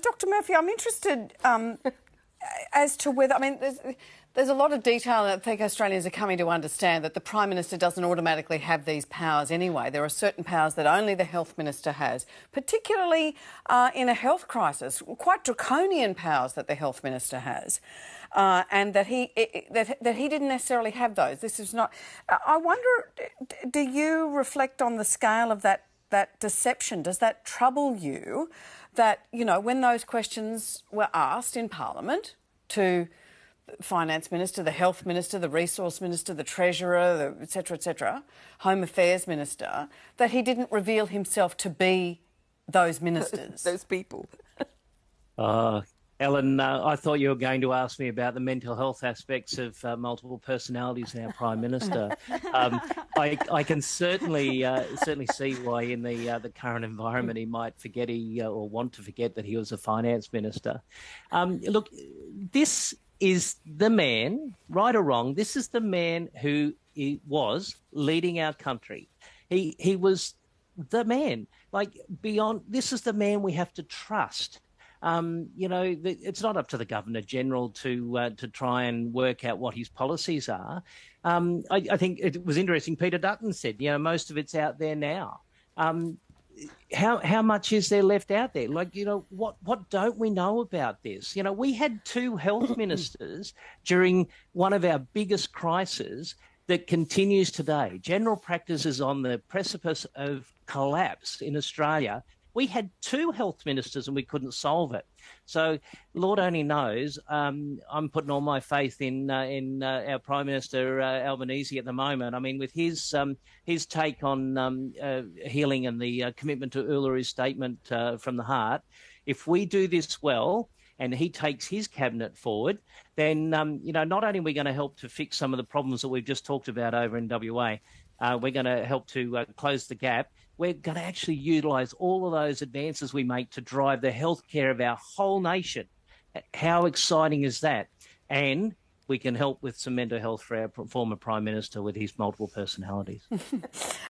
Dr. Murphy, I'm interested as to whether, there's a lot of detail that I think Australians are coming to understand that the Prime Minister doesn't automatically have these powers anyway. There are certain powers that only the Health Minister has, particularly in a health crisis, quite draconian powers that the Health Minister has, and that he didn't necessarily have those. This is not... I wonder, do you reflect on the scale of that deception? Does that trouble you that, you know, when those questions were asked in Parliament to the Finance Minister, the Health Minister, the Resource Minister, the Treasurer, et cetera, Home Affairs Minister, that he didn't reveal himself to be those ministers? Those people. Ellen, I thought you were going to ask me about the mental health aspects of multiple personalities in our Prime Minister. I can certainly see why in the current environment he might forget or want to forget that he was a finance minister. Look, this is the man, right or wrong, this is the man who was leading our country. He was the man. Like, beyond, this is the man we have to trust. You know, it's not up to the Governor-General to try and work out what his policies are. I think it was interesting, Peter Dutton said, you know, most of it's out there now. How much is there left out there? Like, you know, what don't we know about this? You know, we had two health ministers during one of our biggest crises that continues today. General practice is on the precipice of collapse in Australia. We had two health ministers and we couldn't solve it. So Lord only knows. I'm putting all my faith in our Prime Minister Albanese at the moment. I mean, with his take on healing and the commitment to Uluru statement from the heart, if we do this well and he takes his cabinet forward, then you know, not only are we going to help to fix some of the problems that we've just talked about over in WA, we're going to help to close the gap. We're going to actually utilise all of those advances we make to drive the healthcare of our whole nation. How exciting is that? And we can help with some mental health for our former Prime Minister with his multiple personalities.